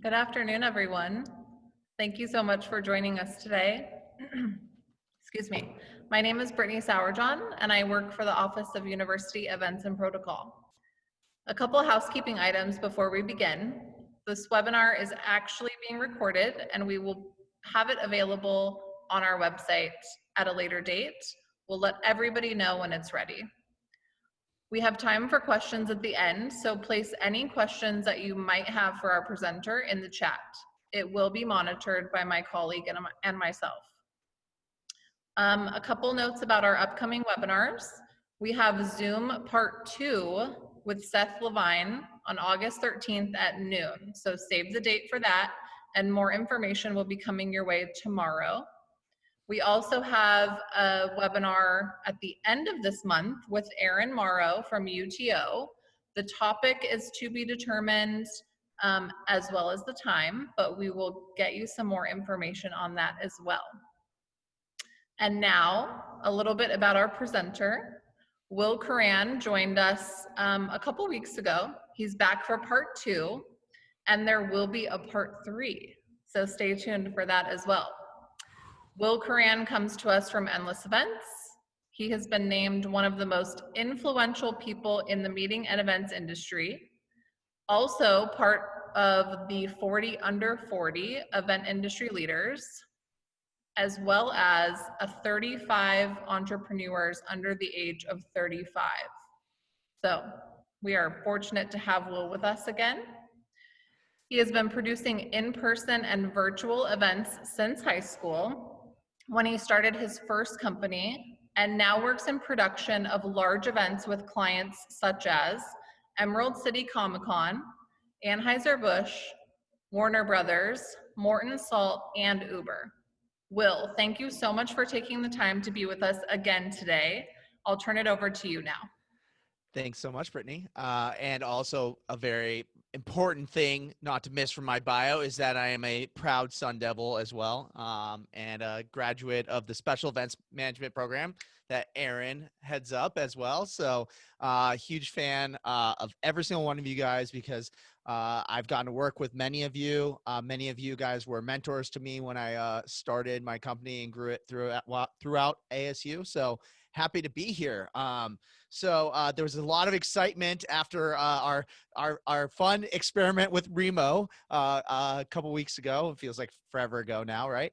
Good afternoon, everyone. Thank you so much for joining us today. Excuse me. My name is Brittany Sourjohn, and I work for the Office of University Events and Protocol. A couple housekeeping items before we begin. This webinar is actually being recorded, and we will have it available on our website at a later date. We'll let everybody know when it's ready. We have time for questions at the end, so place any questions that you might have for our presenter in the chat. It will be monitored by my colleague and myself. A couple notes about our upcoming webinars. We have Zoom Part 2 with Seth Levine on August 13th at noon, so save the date for that, and more information will be coming your way tomorrow. We also have a webinar at the end of this month with Erin Morrow from UTO. The topic is to be determined as well as the time, but we will get you some more information on that as well. And now, a little bit about our presenter. Will Curran joined us a couple weeks ago. He's back for part 2, and there will be a part 3. So stay tuned for that as well. Will Curran comes to us from Endless Events. He has been named one of the most influential people in the meeting and events industry. Also part of the 40 under 40 event industry leaders, as well as 35 entrepreneurs under the age of 35. So we are fortunate to have Will with us again. He has been producing in-person and virtual events since high school, when he started his first company, and now works in production of large events with clients such as Emerald City Comic-Con, Anheuser-Busch, Warner Brothers, Morton Salt, and Uber. Will, thank you so much for taking the time to be with us again today. I'll turn it over to you now. Thanks so much, Brittany. And also a very important thing not to miss from my bio is that I am a proud Sun Devil as well, and a graduate of the Special Events Management Program that Erin heads up as well. So huge fan of every single one of you guys, because I've gotten to work with many of you. Many of you guys were mentors to me when I started my company and grew it throughout ASU. So happy to be here. So there was a lot of excitement after our fun experiment with Remo a couple weeks ago. It feels like forever ago now, right?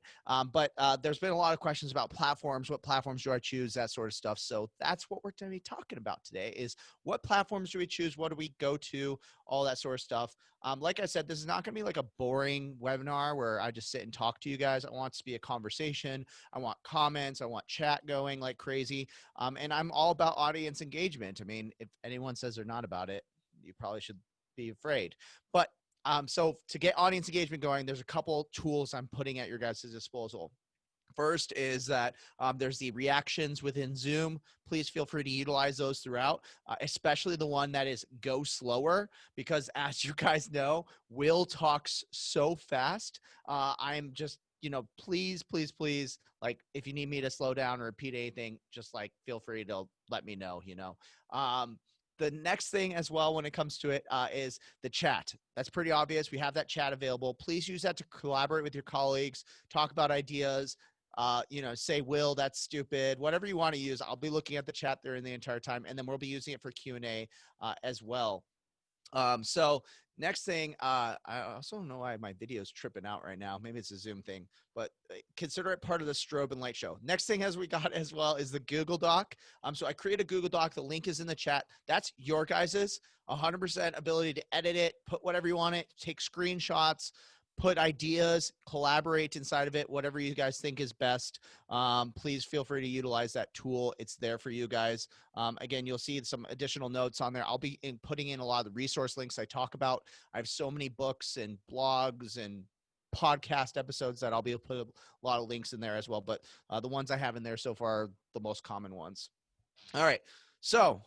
But there's been a lot of questions about platforms. What platforms do I choose? That sort of stuff. So that's what we're going to be talking about today, is what platforms do we choose? What do we go to? All that sort of stuff. Like I said, this is not going to be like a boring webinar where I just sit and talk to you guys. I want it to be a conversation. I want comments. I want chat going like crazy. And I'm all about audience engagement. I mean, if anyone says they're not about it, you probably should be afraid. But so to get audience engagement going, there's a couple tools I'm putting at your guys' disposal. First is that there's the reactions within Zoom. Please feel free to utilize those throughout, especially the one that is go slower, because as you guys know, Will talks so fast. I'm just, please, like if you need me to slow down or repeat anything, just like feel free to let me know, The next thing as well when it comes to it is the chat. That's pretty obvious. We have that chat available. Please use that to collaborate with your colleagues, talk about ideas, say, Will, that's stupid, whatever you want to use. I'll be looking at the chat there in the entire time, and then we'll be using it for Q&A as well. So next thing, I also don't know why my video is tripping out right now. Maybe it's a Zoom thing, but consider it part of the strobe and light show. Next thing as we got as well is the Google Doc. So I create a Google Doc. The link is in the chat. That's your guys's 100% ability to edit it, put whatever you want it, take screenshots, put ideas, collaborate inside of it, whatever you guys think is best. Please feel free to utilize that tool. It's there for you guys. Again, you'll see some additional notes on there. I'll be putting in a lot of the resource links I talk about. I have so many books and blogs and podcast episodes that I'll be able to put a lot of links in there as well. But the ones I have in there so far are the most common ones. All right. So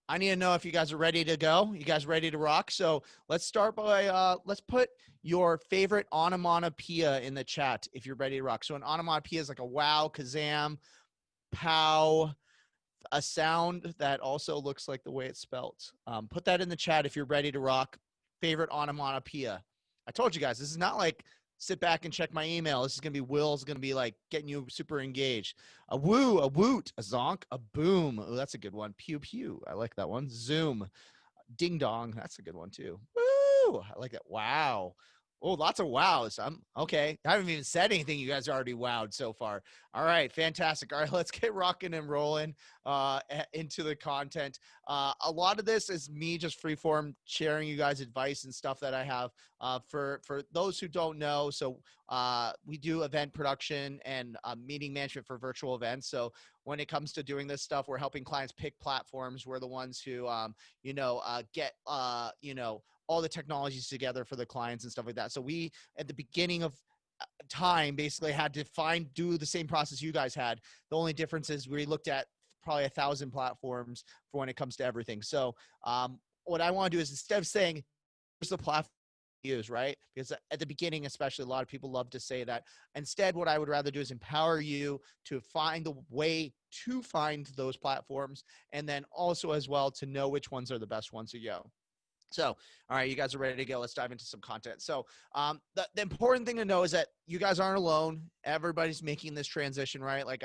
I need to know if you guys are ready to go. You guys ready to rock? So let's start by, let's put your favorite onomatopoeia in the chat if you're ready to rock. So an onomatopoeia is like a wow, kazam, pow, a sound that also looks like the way it's spelled. Put that in the chat if you're ready to rock. Favorite onomatopoeia. I told you guys, this is not like sit back and check my email. This is going to be Will's going to be like getting you super engaged. A woo, a woot, a zonk, a boom. Oh, that's a good one. Pew pew. I like that one. Zoom. Ding dong. That's a good one too. Woo! I like that. Wow. Oh, lots of wows. I'm okay. I haven't even said anything. You guys are already wowed so far. All right, fantastic. All right, let's get rocking and rolling into the content. A lot of this is me just freeform sharing you guys advice and stuff that I have for those who don't know. So we do event production and meeting management for virtual events. So when it comes to doing this stuff, we're helping clients pick platforms. We're the ones who get all the technologies together for the clients and stuff like that. So we, at the beginning of time, basically had to do the same process you guys had. The only difference is we looked at probably 1,000 platforms for when it comes to everything. So what I want to do is, instead of saying, here's the platform use, right? Because at the beginning, especially, a lot of people love to say that. Instead, what I would rather do is empower you to find the way to find those platforms, and then also as well to know which ones are the best ones to go. So, all right, you guys are ready to go. Let's dive into some content. So, the important thing to know is that you guys aren't alone. Everybody's making this transition, right? Like,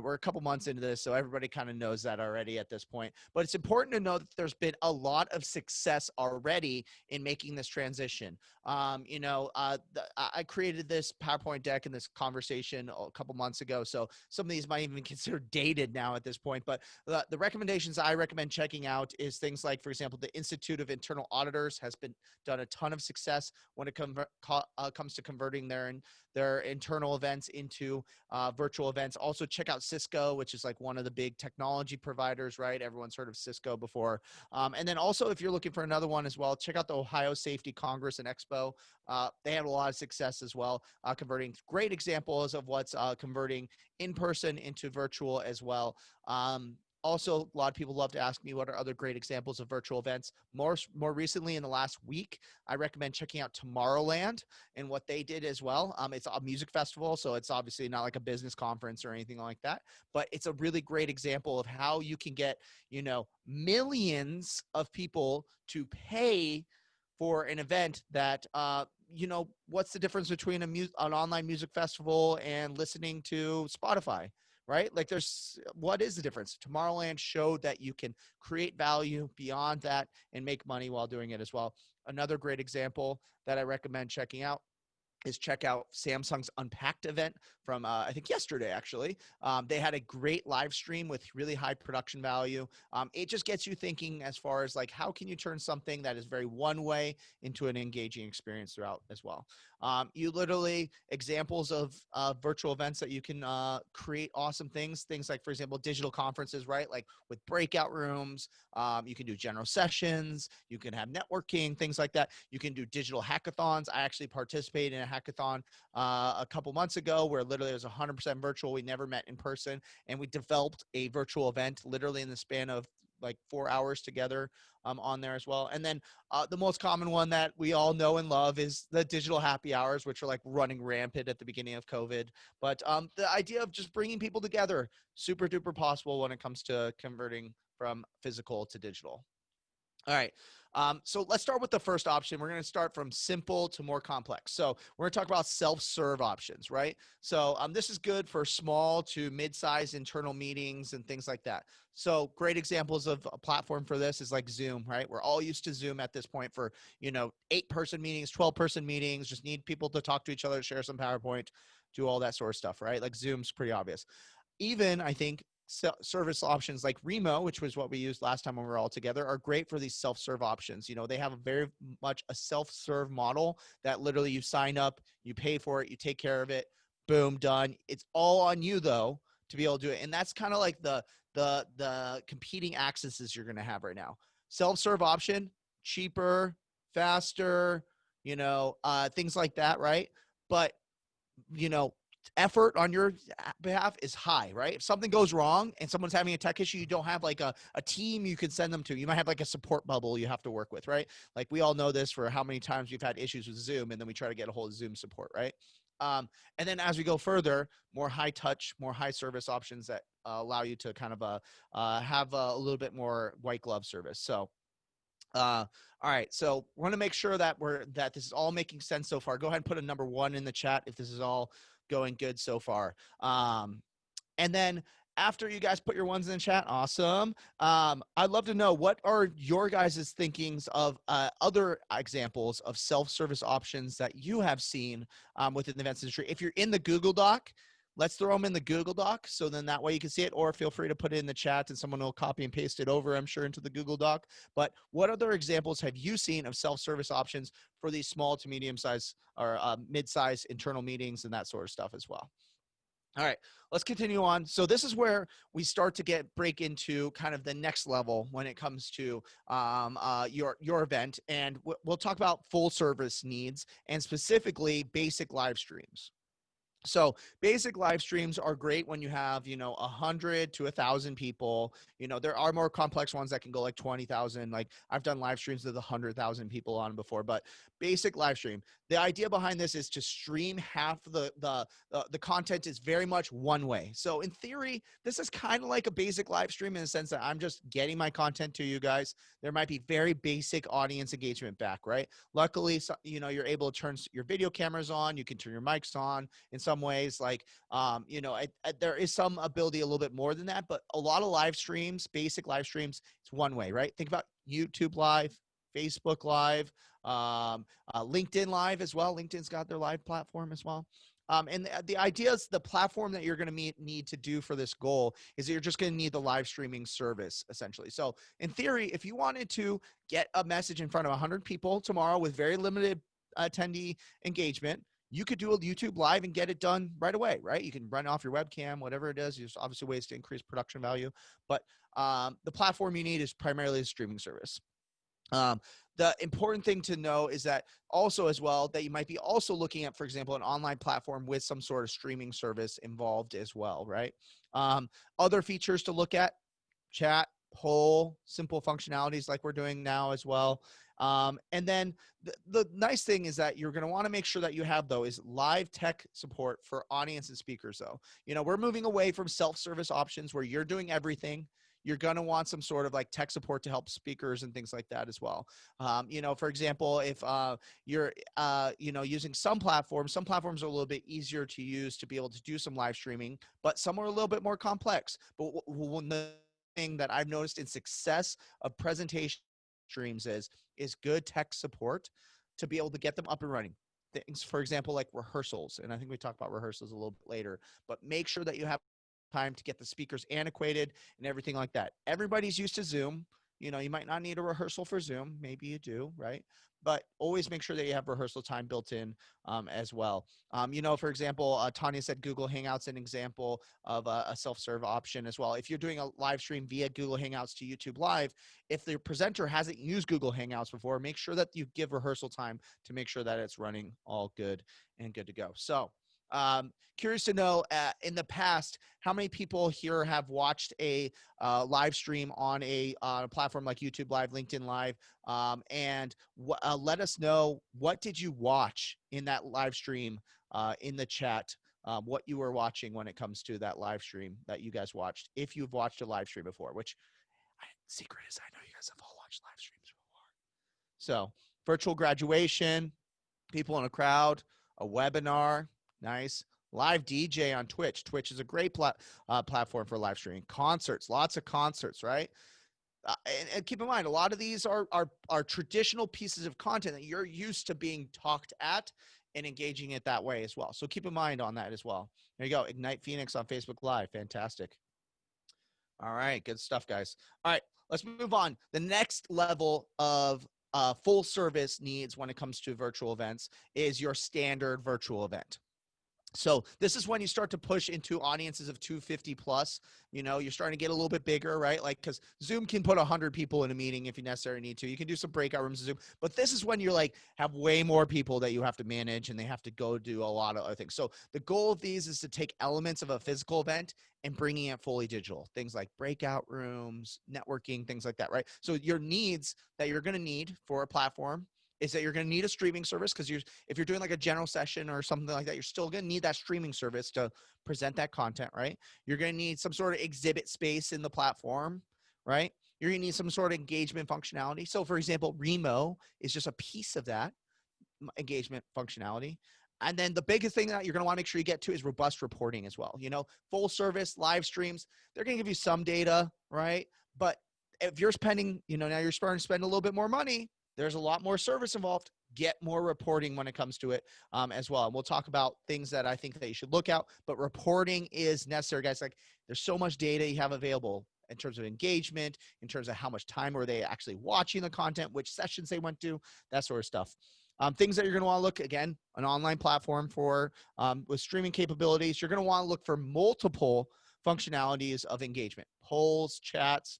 we're a couple months into this, so everybody kind of knows that already at this point. But it's important to know that there's been a lot of success already in making this transition. I created this PowerPoint deck and this conversation a couple months ago, so some of these might even be considered dated now at this point. But the recommendations I recommend checking out is things like, for example, the Institute of Internal Auditors has been done a ton of success when it comes to converting their internal events into virtual events. Also, check out Cisco, which is like one of the big technology providers, right? Everyone's heard of Cisco before. And then also, if you're looking for another one as well, check out the Ohio Safety Congress and Expo. They have a lot of success as well, converting. Great examples of what's converting in person into virtual as well. Also, a lot of people love to ask me what are other great examples of virtual events. More recently, in the last week, I recommend checking out Tomorrowland and what they did as well. It's a music festival, so it's obviously not like a business conference or anything like that, but it's a really great example of how you can get, millions of people to pay for an event that, what's the difference between an online music festival and listening to Spotify? Right? Like, what is the difference? Tomorrowland showed that you can create value beyond that and make money while doing it as well. Another great example that I recommend checking out is check out Samsung's Unpacked event from, I think, yesterday, actually. They had a great live stream with really high production value. It just gets you thinking as far as like, how can you turn something that is very one way into an engaging experience throughout as well. You literally, examples of virtual events that you can create awesome things like, for example, digital conferences, right? Like with breakout rooms, you can do general sessions, you can have networking, things like that. You can do digital hackathons. I actually participated in a hackathon a couple months ago where literally it was 100% virtual. We never met in person, and we developed a virtual event literally in the span of like 4 hours together on there as well. And then the most common one that we all know and love is the digital happy hours, which are like running rampant at the beginning of COVID. But the idea of just bringing people together, super duper possible when it comes to converting from physical to digital. All right. So let's start with the first option. We're going to start from simple to more complex. So we're going to talk about self-serve options, right? So this is good for small to mid-sized internal meetings and things like that. So great examples of a platform for this is like Zoom, right? We're all used to Zoom at this point for, 8-person meetings, 12-person meetings, just need people to talk to each other, share some PowerPoint, do all that sort of stuff, right? Like Zoom's pretty obvious. Even, I think, service options like Remo, which was what we used last time when we were all together, are great for these self-serve options. They have a very much a self-serve model that literally you sign up, you pay for it, you take care of it, boom, done. It's all on you though to be able to do it. And that's kind of like the competing accesses you're going to have right now. Self-serve option, cheaper, faster, things like that, right? But effort on your behalf is high, right? If something goes wrong and someone's having a tech issue, you don't have like a team you can send them to. You might have like a support bubble you have to work with, right? Like we all know this for how many times we've had issues with Zoom and then we try to get a hold of Zoom support, right? And then as we go further, more high touch, more high service options that allow you to kind of have a little bit more white glove service. So All right, so we want to make sure that that this is all making sense so far. Go ahead and put a number 1 in the chat if this is all going good so far. And then after you guys put your ones in the chat, awesome. I'd love to know, what are your guys' thinkings of other examples of self-service options that you have seen within the events industry. If you're in the Google Doc, let's throw them in the Google Doc, so then that way you can see it, or feel free to put it in the chat and someone will copy and paste it over, I'm sure, into the Google Doc. But what other examples have you seen of self-service options for these small to medium-sized or mid-sized internal meetings and that sort of stuff as well? All right, let's continue on. So this is where we start to break into kind of the next level when it comes to your event, and we'll talk about full service needs and specifically basic live streams. So basic live streams are great when you have, 100 to 1,000 people. There are more complex ones that can go like 20,000. Like I've done live streams with 100,000 people on before, but basic live stream. The idea behind this is to stream half the content is very much one way. So in theory, this is kind of like a basic live stream in the sense that I'm just getting my content to you guys. There might be very basic audience engagement back, right? Luckily, you're able to turn your video cameras on. You can turn your mics on in some ways. Like, there is some ability a little bit more than that, but a lot of live streams, basic live streams, it's one way, right? Think about YouTube Live, Facebook Live, LinkedIn Live as well. LinkedIn's got their live platform as well. And the idea is the platform that you're going to need to do for this goal is that you're just going to need the live streaming service, essentially. So in theory, if you wanted to get a message in front of 100 people tomorrow with very limited attendee engagement, you could do a YouTube Live and get it done right away, right? You can run off your webcam, whatever it is. There's obviously ways to increase production value, but the platform you need is primarily a streaming service. The important thing to know is that also as well that you might be also looking at, for example, an online platform with some sort of streaming service involved as well, right? Other features to look at: chat, poll, simple functionalities like we're doing now as well. And then the nice thing is that you're going to want to make sure that you have, though, is live tech support for audience and speakers, though. We're moving away from self-service options where you're doing everything. You're going to want some sort of like tech support to help speakers and things like that as well. For example, if you're, using some platforms are a little bit easier to use to be able to do some live streaming, but some are a little bit more complex. But the thing that I've noticed in success of presentation streams is good tech support to be able to get them up and running. Things, for example, like rehearsals, and I think we talk about rehearsals a little bit later, but make sure that you have time to get the speakers antiquated and everything like that. Everybody's used to Zoom. You might not need a rehearsal for Zoom. Maybe you do, right? But always make sure that you have rehearsal time built in as well. For example, Tanya said Google Hangouts an example of a self-serve option as well. If you're doing a live stream via Google Hangouts to YouTube Live, if the presenter hasn't used Google Hangouts before, make sure that you give rehearsal time to make sure that it's running all good and good to go. So curious to know, in the past, how many people here have watched a live stream on a platform like YouTube Live, LinkedIn Live, and let us know, what did you watch in that live stream in the chat, what you were watching when it comes to that live stream that you guys watched, if you've watched a live stream before, which secret is I know you guys have all watched live streams before. So virtual graduation, people in a crowd, a webinar, nice. Live DJ on Twitch. Twitch is a great platform for live streaming. Concerts, lots of concerts, right? And keep in mind, a lot of these are traditional pieces of content that you're used to being talked at and engaging it that way as well. So keep in mind on that as well. There you go. Ignite Phoenix on Facebook Live. Fantastic. All right. Good stuff, guys. All right. Let's move on. The next level of full service needs when it comes to virtual events is your standard virtual event. So this is when you start to push into audiences of 250 plus. You're starting to get a little bit bigger, right? Like, because Zoom can put 100 people in a meeting if you necessarily need to. You can do some breakout rooms in Zoom, but this is when you're like have way more people that you have to manage and they have to go do a lot of other things. So the goal of these is to take elements of a physical event and bringing it fully digital. Things like breakout rooms, networking, things like that, right? So your needs that you're going to need for a platform is that you're going to need a streaming service, because if you're doing like a general session or something like that, you're still going to need that streaming service to present that content, right? You're going to need some sort of exhibit space in the platform, right? you're going to need some sort of engagement functionality. So for example, Remo is just a piece of that engagement functionality. And then the biggest thing that you're going to want to make sure you get to is robust reporting as well. Full service live streams, they're going to give you some data, right? But if you're spending, now you're starting to spend a little bit more money, there's a lot more service involved. Get more reporting when it comes to it as well. And we'll talk about things that I think that you should look out, but reporting is necessary, guys. Like, there's so much data you have available in terms of engagement, in terms of how much time were they actually watching the content, which sessions they went to, that sort of stuff. Things that you're going to want to look, again, an online platform for with streaming capabilities. You're going to want to look for multiple functionalities of engagement: polls, chats,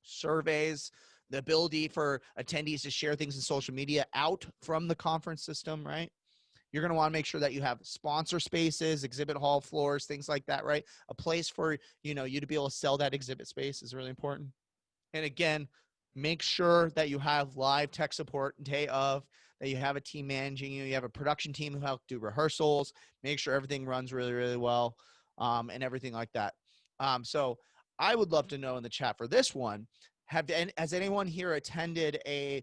surveys, the ability for attendees to share things in social media out from the conference system, right? You're going to want to make sure that you have sponsor spaces, exhibit hall floors, things like that, right? A place for, you to be able to sell that exhibit space is really important. And again, make sure that you have live tech support day of, that you have a team managing you have a production team who help do rehearsals, make sure everything runs really, really well, and everything like that. So I would love to know in the chat for this one, has anyone here attended a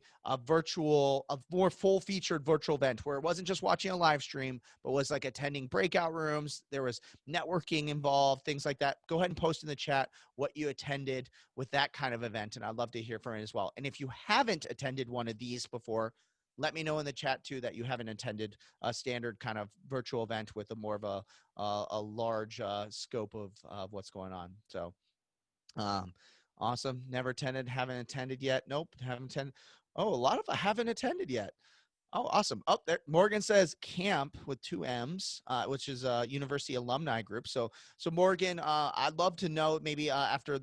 more full-featured virtual event where it wasn't just watching a live stream, but was like attending breakout rooms, there was networking involved, things like that? Go ahead and post in the chat what you attended with that kind of event, and I'd love to hear from it as well. And if you haven't attended one of these before, let me know in the chat too that you haven't attended a standard kind of virtual event with a more of a large scope of what's going on. So awesome. Never attended, haven't attended yet. Nope, haven't attended. Oh, a lot of haven't attended yet. Oh, awesome. Oh, there, Morgan says camp with 2 M's, which is a university alumni group. So Morgan, I'd love to know maybe after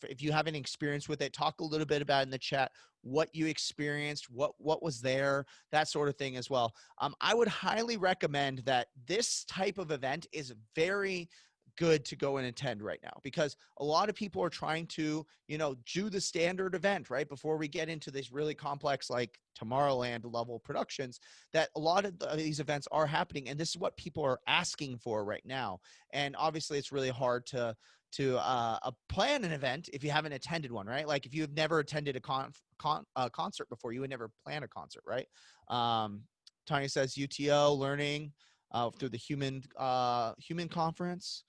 if you have any experience with it, talk a little bit about in the chat what you experienced, what was there, that sort of thing as well. I would highly recommend that this type of event is very good to go and attend right now, because a lot of people are trying to, do the standard event, right? Before we get into this really complex, like Tomorrowland level productions, that a lot of these events are happening. And this is what people are asking for right now. And obviously it's really hard to plan an event if you haven't attended one, right? Like if you've never attended a concert before, you would never plan a concert, right? Tanya says UTO learning through the human conference.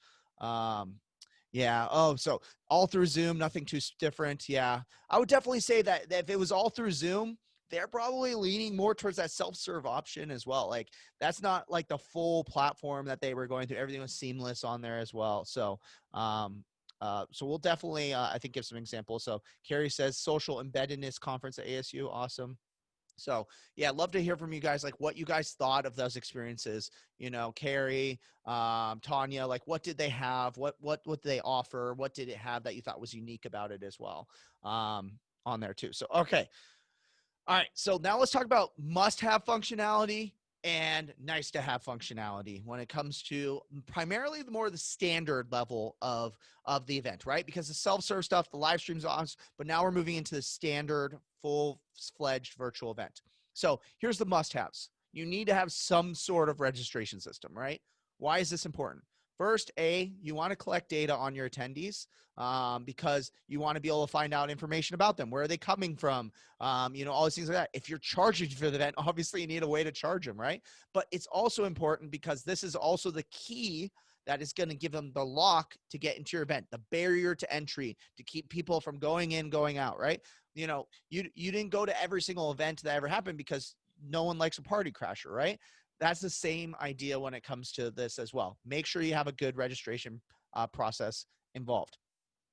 Yeah. Oh, so all through Zoom, nothing too different. Yeah. I would definitely say that if it was all through Zoom, they're probably leaning more towards that self-serve option as well. Like that's not like the full platform that they were going through. Everything was seamless on there as well. So, so we'll definitely, I think, give some examples. So Carrie says social embeddedness conference at ASU. Awesome. So yeah, I'd love to hear from you guys, like what you guys thought of those experiences. Carrie, Tanya, like what did they have? What did they offer? What did it have that you thought was unique about it as well? On there too. So okay. All right. So now let's talk about must-have functionality and nice-to-have functionality when it comes to primarily the standard level of the event, right? Because the self-serve stuff, the live streams, but now we're moving into the standard, full-fledged virtual event. So here's the must-haves. You need to have some sort of registration system, right? Why is this important? First, you want to collect data on your attendees because you want to be able to find out information about them. Where are they coming from? All these things like that. If you're charging for the event, obviously you need a way to charge them, right? But it's also important because this is also the key that is going to give them the lock to get into your event, the barrier to entry to keep people from going in, going out, right? You didn't go to every single event that ever happened because no one likes a party crasher, right? That's the same idea when it comes to this as well. Make sure you have a good registration process involved.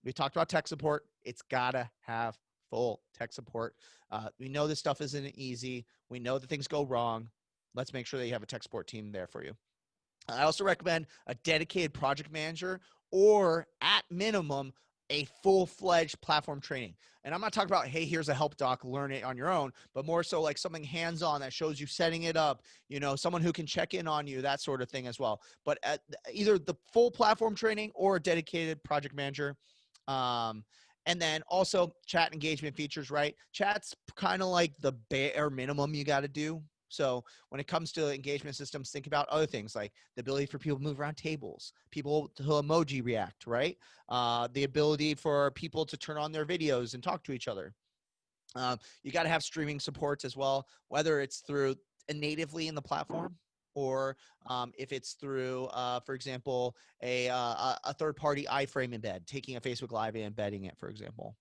We talked about tech support. It's got to have full tech support. We know this stuff isn't easy. We know that things go wrong. Let's make sure that you have a tech support team there for you. I also recommend a dedicated project manager or at minimum a full-fledged platform training. And I'm not talking about, hey, here's a help doc, learn it on your own, but more so like something hands-on that shows you setting it up, someone who can check in on you, that sort of thing as well. But either the full platform training or a dedicated project manager. And then also chat engagement features, right? Chat's kind of like the bare minimum you got to do. So when it comes to engagement systems, think about other things like the ability for people to move around tables, people to emoji react, right? The ability for people to turn on their videos and talk to each other. You got to have streaming supports as well, whether it's through natively in the platform or if it's through, for example, a third-party iframe embed, taking a Facebook Live and embedding it, for example.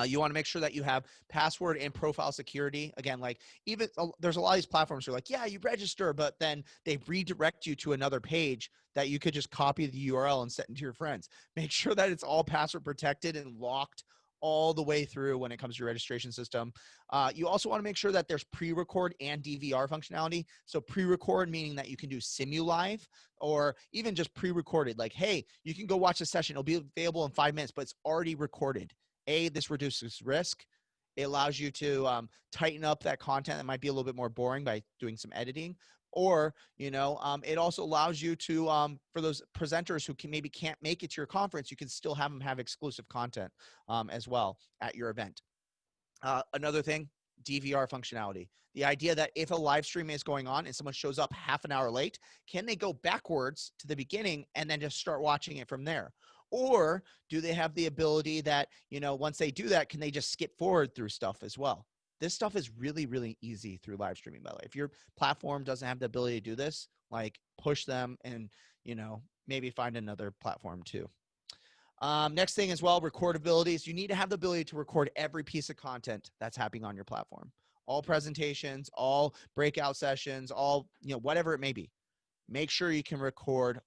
You want to make sure that you have password and profile security. Again, like even there's a lot of these platforms who are like, yeah, you register, but then they redirect you to another page that you could just copy the URL and send to your friends. Make sure that it's all password protected and locked all the way through when it comes to your registration system. You also want to make sure that there's pre-record and DVR functionality. So pre-record meaning that you can do simu-live or even just pre-recorded. Like, hey, you can go watch the session. It'll be available in 5 minutes, but it's already recorded. This reduces risk. It allows you to tighten up that content that might be a little bit more boring by doing some editing. Or, it also allows you to, for those presenters who maybe can't make it to your conference, you can still have them have exclusive content as well at your event. Another thing, DVR functionality. The idea that if a live stream is going on and someone shows up half an hour late, can they go backwards to the beginning and then just start watching it from there? Or do they have the ability that, once they do that, can they just skip forward through stuff as well? This stuff is really, really easy through live streaming, by the way. If your platform doesn't have the ability to do this, like push them and, maybe find another platform too. Next thing as well, recordabilities. You need to have the ability to record every piece of content that's happening on your platform. All presentations, all breakout sessions, all, whatever it may be. Make sure you can record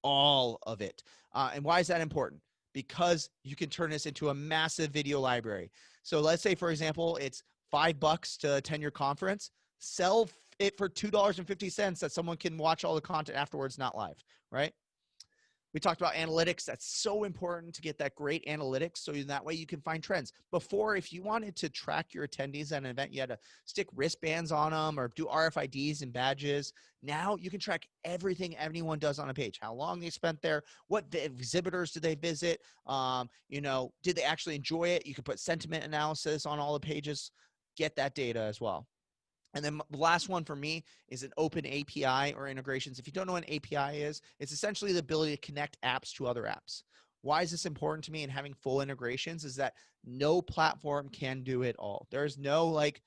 all of it. And why is that important? Because you can turn this into a massive video library. So let's say, for example, it's $5 to attend your conference. Sell it for $2.50 that someone can watch all the content afterwards, not live, right? We talked about analytics. That's so important to get that great analytics. So that way you can find trends. Before, if you wanted to track your attendees at an event, you had to stick wristbands on them or do RFIDs and badges. Now you can track everything anyone does on a page, how long they spent there, what the exhibitors did they visit, did they actually enjoy it? You can put sentiment analysis on all the pages, get that data as well. And then the last one for me is an open API or integrations. If you don't know what an API is, it's essentially the ability to connect apps to other apps. Why is this important to me and having full integrations is that no platform can do it all. There's no like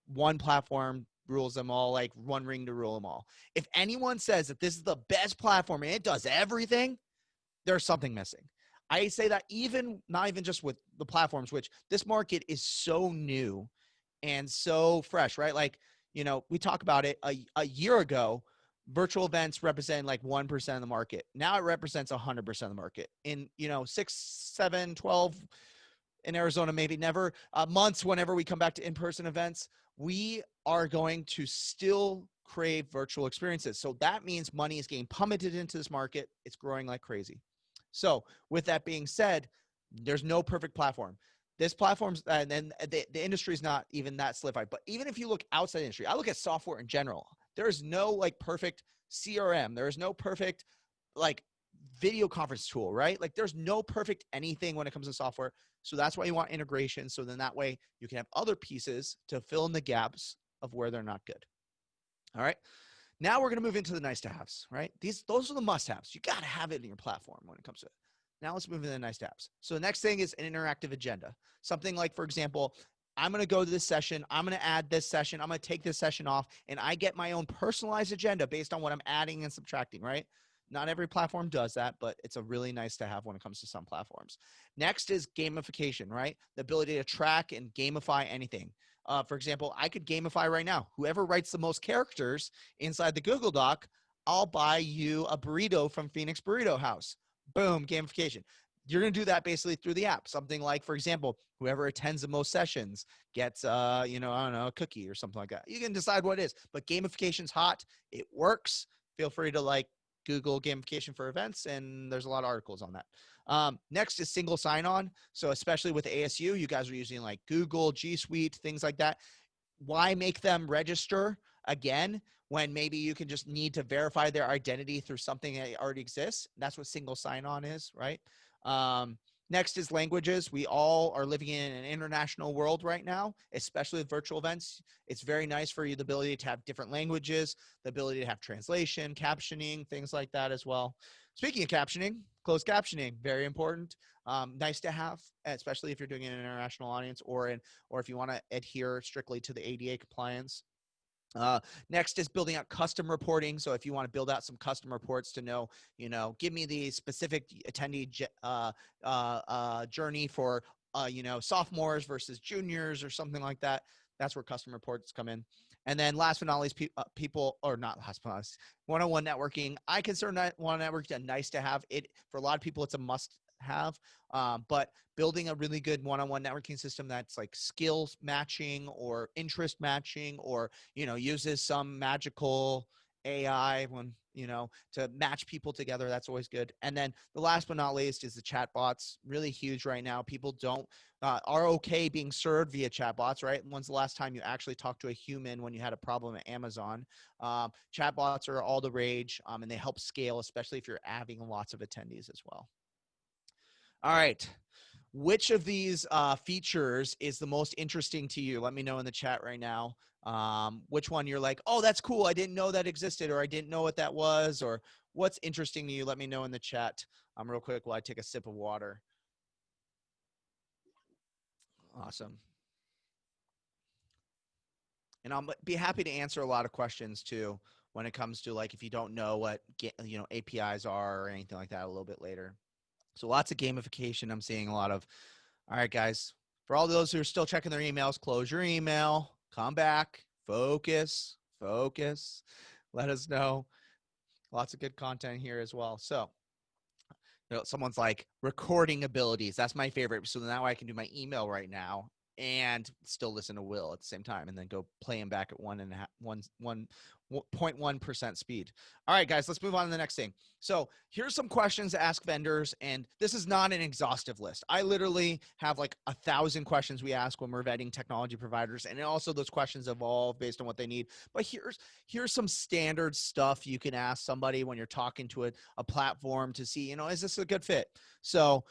one platform rules them all, like one ring to rule them all. If anyone says that this is the best platform and it does everything, there's something missing. I say that not even just with the platforms, which this market is so new and so fresh, right? Like, we talk about it a year ago, virtual events represent like 1% of the market. Now it represents 100% of the market in, 6, 7, 12 in Arizona, maybe never months. Whenever we come back to in-person events, we are going to still crave virtual experiences. So that means money is getting pummeted into this market. It's growing like crazy. So with that being said, there's no perfect platform. This platform's and then the industry is not even that solidified. But even if you look outside the industry, I look at software in general. There's no like perfect CRM. There is no perfect like video conference tool, right? Like there's no perfect anything when it comes to software. So that's why you want integration. So then that way you can have other pieces to fill in the gaps of where they're not good. All right. Now we're going to move into the nice to haves, right? Those are the must haves. You got to have it in your platform when it comes to it. Now let's move into the nice to haves. So the next thing is an interactive agenda. Something like, for example, I'm going to go to this session. I'm going to add this session. I'm going to take this session off and I get my own personalized agenda based on what I'm adding and subtracting, right? Not every platform does that, but it's a really nice to have when it comes to some platforms. Next is gamification, right? The ability to track and gamify anything. For example, I could gamify right now. Whoever writes the most characters inside the Google Doc, I'll buy you a burrito from Phoenix Burrito House. Boom, gamification. You're going to do that basically through the app. Something like, for example, whoever attends the most sessions gets, I don't know, a cookie or something like that. You can decide what it is, but gamification's hot. It works. Feel free to like Google gamification for events, and there's a lot of articles on that. Next is single sign-on. So especially with ASU, you guys are using like Google, G Suite, things like that. Why make them register again when maybe you can just need to verify their identity through something that already exists? That's what single sign-on is, right? Next is languages. We all are living in an international world right now, especially with virtual events. It's very nice for you, the ability to have different languages, the ability to have translation, captioning, things like that as well. Speaking of captioning, closed captioning, very important. Nice to have, especially if you're doing an international audience or if you want to adhere strictly to the ADA compliance. Next is building out custom reporting. So if you want to build out some custom reports to know, give me the specific attendee journey for, sophomores versus juniors or something like that. That's where custom reports come in. And then last but not least, people, or not last but not least, one-on-one networking. I consider one-on-one networking a nice to have. It for a lot of people, it's a must have. But building a really good one-on-one networking system that's like skills matching or interest matching, or uses some magical AI to match people together. That's always good. And then the last but not least is the chatbots. Really huge right now. People are okay being served via chatbots, right? When's the last time you actually talked to a human when you had a problem at Amazon? Chatbots are all the rage, and they help scale, especially if you're having lots of attendees as well. All right. Which of these features is the most interesting to you? Let me know in the chat right now. Which one you're like, oh, that's cool. I didn't know that existed, or I didn't know what that was, or what's interesting to you. Let me know in the chat real quick while I take a sip of water. Awesome. And I'll be happy to answer a lot of questions too when it comes to like if you don't know what APIs are or anything like that a little bit later. So lots of gamification. I'm seeing a lot of. All right, guys. For all those who are still checking their emails, close your email, come back, focus. Let us know. Lots of good content here as well. So someone's like recording abilities. That's my favorite. So now I can do my email right now and still listen to Will at the same time, and then go play him back at 1.1% speed. All right, guys, let's move on to the next thing. So here's some questions to ask vendors, and this is not an exhaustive list. I literally have like 1,000 questions we ask when we're vetting technology providers, and also those questions evolve based on what they need. But here's some standard stuff you can ask somebody when you're talking to a platform to see, is this a good fit? So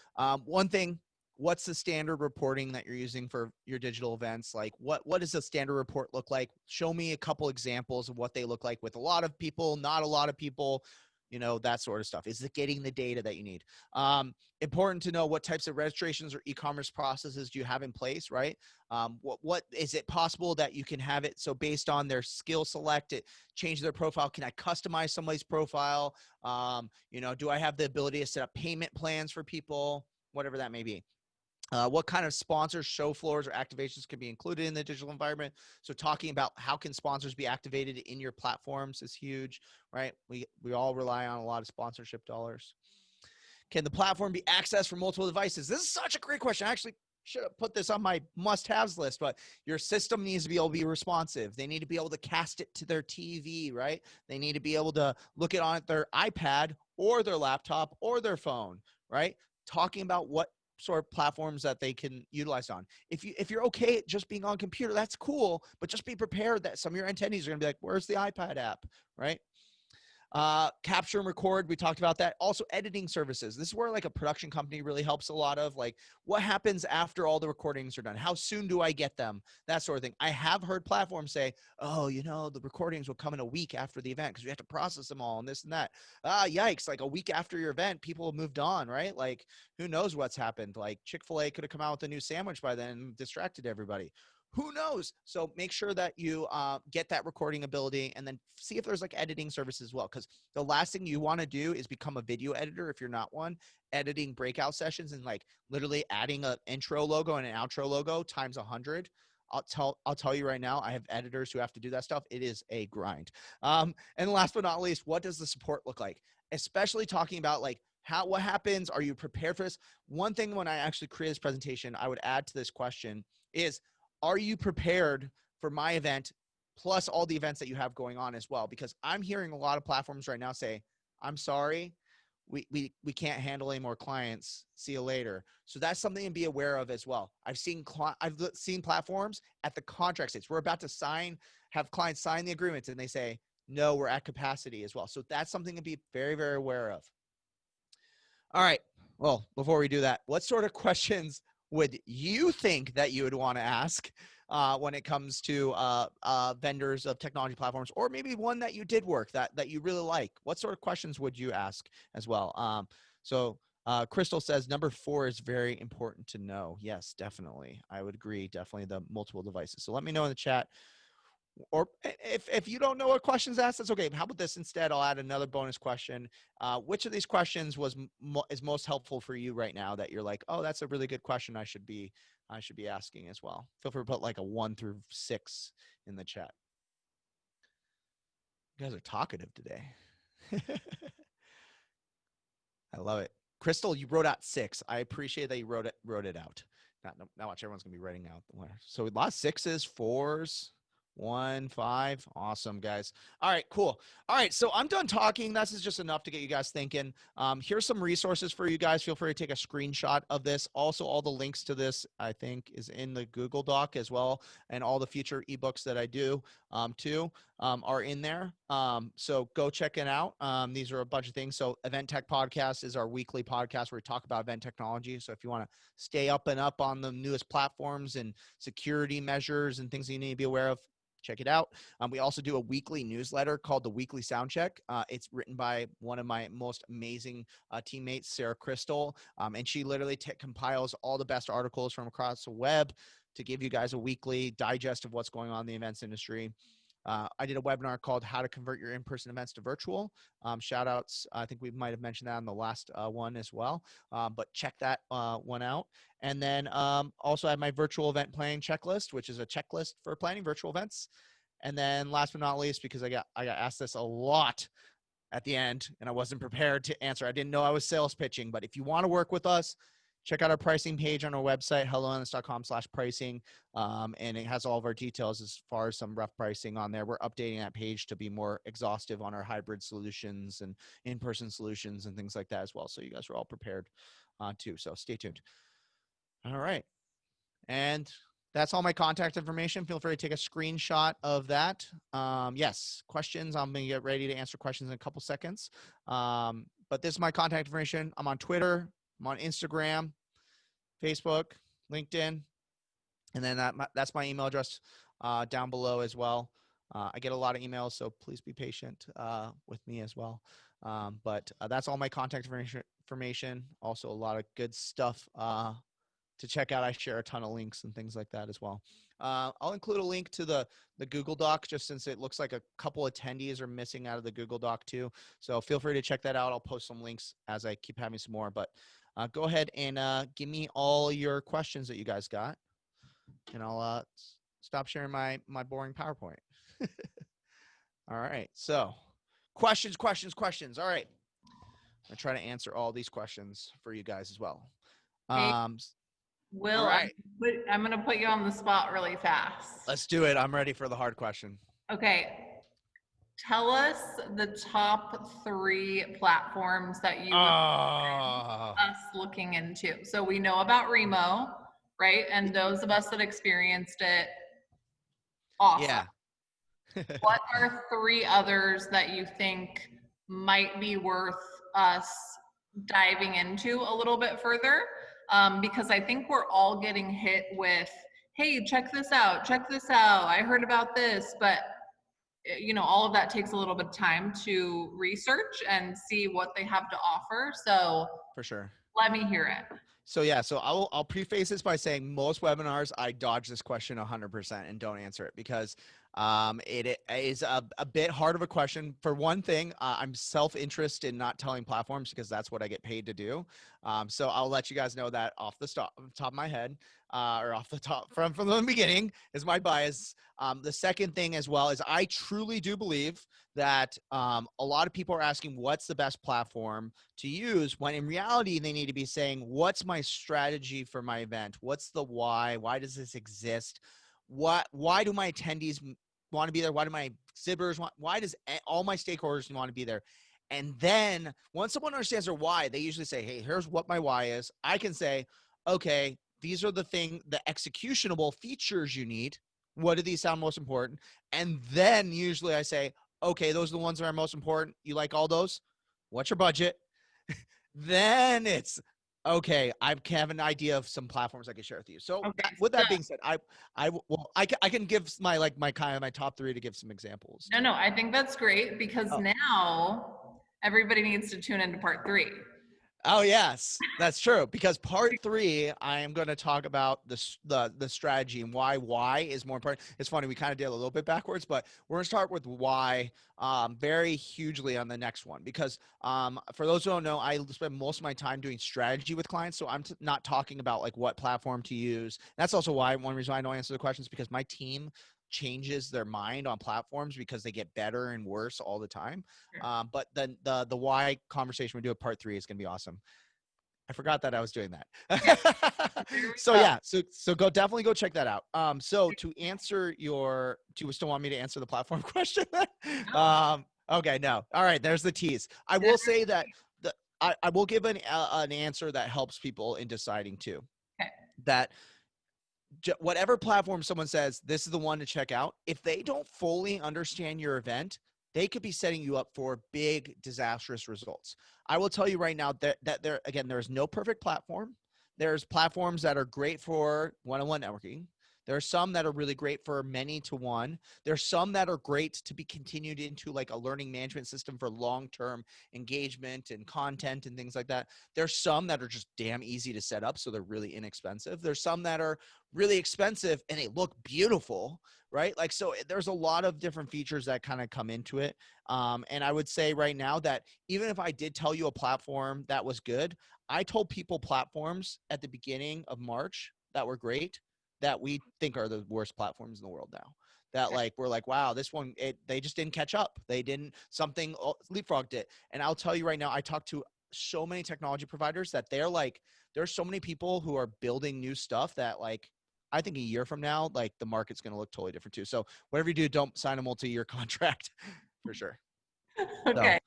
one thing, what's the standard reporting that you're using for your digital events? Like what does a standard report look like? Show me a couple examples of what they look like with a lot of people, not a lot of people, that sort of stuff. Is it getting the data that you need? Important to know what types of registrations or e-commerce processes do you have in place, right? What is it possible that you can have it so based on their skill select it, change their profile? Can I customize somebody's profile? Do I have the ability to set up payment plans for people? Whatever that may be. What kind of sponsors, show floors, or activations can be included in the digital environment? So talking about how can sponsors be activated in your platforms is huge, right? We all rely on a lot of sponsorship dollars. Can the platform be accessed from multiple devices? This is such a great question. I actually should have put this on my must-haves list, but your system needs to be able to be responsive. They need to be able to cast it to their TV, right? They need to be able to look it on their iPad or their laptop or their phone, right? Talking about what sort of platforms that they can utilize on. If you're okay at just being on computer, that's cool, but just be prepared that some of your attendees are going to be like, where's the iPad app, right? Capture and record, we talked about that. Also editing services. This is where like a production company really helps a lot of, like, what happens after all the recordings are done? How soon do I get them? That sort of thing. I have heard platforms say, oh, the recordings will come in a week after the event because we have to process them all and this and that. Yikes. Like a week after your event, people have moved on, right? Like who knows what's happened? Like Chick-fil-A could have come out with a new sandwich by then and distracted everybody. Who knows? So make sure that you get that recording ability, and then see if there's like editing services as well. Because the last thing you want to do is become a video editor if you're not one, editing breakout sessions and like literally adding an intro logo and an outro logo times 100. I'll tell you right now, I have editors who have to do that stuff. It is a grind. And last but not least, what does the support look like? Especially talking about like what happens? Are you prepared for this? One thing when I actually create this presentation, I would add to this question is, are you prepared for my event plus all the events that you have going on as well? Because I'm hearing a lot of platforms right now say, I'm sorry, we can't handle any more clients. See you later. So that's something to be aware of as well. I've seen platforms at the contract stage. We're about to have clients sign the agreements and they say, no, we're at capacity as well. So that's something to be very, very aware of. All right. Well, before we do that, what sort of questions would you think that you would want to ask when it comes to vendors of technology platforms, or maybe one that you did work that you really like? What sort of questions would you ask as well? Crystal says number 4 is very important to know. Yes, definitely. I would agree. Definitely the multiple devices. So let me know in the chat. Or if you don't know what questions asked, that's okay. How about this instead? I'll add another bonus question. Which of these questions is most helpful for you right now that you're like, oh, that's a really good question. I should be asking as well. Feel free to put like a 1 through 6 in the chat. You guys are talkative today. I love it. Crystal, you wrote out 6. I appreciate that you wrote it out. Now watch, everyone's gonna be writing out the winner. So a lot of 6s, 4s. 1, 5. Awesome, guys. All right, cool. All right, so I'm done talking. This is just enough to get you guys thinking. Here's some resources for you guys. Feel free to take a screenshot of this. Also, all the links to this, I think, is in the Google Doc as well. And all the future ebooks that I do, too, are in there. So go check it out. These are a bunch of things. So Event Tech Podcast is our weekly podcast where we talk about event technology. So if you want to stay up on the newest platforms and security measures and things you need to be aware of, check it out. We also do a weekly newsletter called the Weekly Soundcheck. It's written by one of my most amazing teammates, Sarah Crystal, and she literally compiles all the best articles from across the web to give you guys a weekly digest of what's going on in the events industry. I did a webinar called How to Convert Your In-Person Events to Virtual. Shout outs. I think we might have mentioned that on the last one as well, but check that one out. And then also I have my virtual event planning checklist, which is a checklist for planning virtual events. And then last but not least, because I got asked this a lot at the end and I wasn't prepared to answer. I didn't know I was sales pitching, but if you want to work with us, check out our pricing page on our website, helloendless.com/pricing. And it has all of our details as far as some rough pricing on there. We're updating that page to be more exhaustive on our hybrid solutions and in-person solutions and things like that as well. So you guys are all prepared too. So stay tuned. All right. And that's all my contact information. Feel free to take a screenshot of that. Yes, questions. I'm going to get ready to answer questions in a couple seconds. But this is my contact information. I'm on Twitter. I'm on Instagram, Facebook, LinkedIn. And then that's my email address down below as well. I get a lot of emails, so please be patient with me as well. But that's all my contact information. Also, a lot of good stuff to check out. I share a ton of links and things like that as well. I'll include a link to the Google Doc, just since it looks like a couple attendees are missing out of the Google Doc too. So feel free to check that out. I'll post some links as I keep having some more. But go ahead and give me all your questions that you guys got, and I'll stop sharing my boring PowerPoint. All right. So questions. All right. I try to answer all these questions for you guys as well. Hey, Will, right. I'm going to put you on the spot really fast. Let's do it. I'm ready for the hard question. Okay. Tell us the top 3 platforms that you recommend us looking into. So we know about Remo, right? And those of us that experienced it, awesome. Yeah. What are 3 others that you think might be worth us diving into a little bit further? Because I think we're all getting hit with, hey, check this out, I heard about this, but you know, all of that takes a little bit of time to research and see what they have to offer. So for sure, let me hear it. So yeah, so I'll preface this by saying most webinars I dodge this question 100% and don't answer it because it is a bit hard of a question. For one thing, I'm self-interested in not telling platforms because that's what I get paid to do. So I'll let you guys know that off the top of my head, or off the top from the beginning is my bias. The second thing as well is I truly do believe that a lot of people are asking what's the best platform to use, when in reality they need to be saying, what's my strategy for my event? What's the why? Why does this exist? Why do my attendees want to be there? Why do my exhibitors why does all my stakeholders want to be there? And then once someone understands their why, they usually say, hey, here's what my why is. I can say, okay, these are the executionable features you need. What do these sound most important? And then usually I say, okay, those are the ones that are most important. You like all those? What's your budget? Then it's Okay, I have an idea of some platforms I can share with you. So Okay, with so that being said, I can give my my kind of my top three to give some examples no, too. no, I think that's great because Oh, now everybody needs to tune into part three. oh yes, that's true. Because part three, I am going to talk about the strategy and why is more important. It's funny, we kind of did a little bit backwards, but we're going to start with why very hugely on the next one. Because for those who don't know, I spend most of my time doing strategy with clients, so I'm not talking about like what platform to use. That's also why one reason why I don't answer the questions, because my team changes their mind on platforms because they get better and worse all the time. But then the why conversation we do at part three is going to be awesome. I forgot that I was doing Yeah, that. there we So go. yeah, so definitely go check that out. So to answer your, do you still want me to answer the platform question? No, Okay, no. All right, there's the tease. I will say that I will give an answer that helps people in deciding too. okay. That whatever platform someone says this is the one to check out, if they don't fully understand your event, they could be setting you up for big disastrous results. I will tell you right now that there again, there's no perfect platform. There's platforms that are great for one-on-one networking. There are some that are really great for many to one. There's some that are great to be continued into like a learning management system for long-term engagement and content and things like that. There's some that are just damn easy to set up, so they're really inexpensive. There's some that are really expensive and they look beautiful, right? Like, so there's a lot of different features that kind of come into it. And I would say right now that even if I did tell you a platform that was good, I told people platforms at the beginning of March that were great that we think are the worst platforms in the world now. That like we're like, wow, this one they just didn't catch up. They didn't something leapfrogged it. And I'll tell you right now, I talked to so many technology providers that they're like, there's so many people who are building new stuff that like I think a year from now, like the market's going to look totally different too. So whatever you do, don't sign a multi-year contract for sure. So Okay,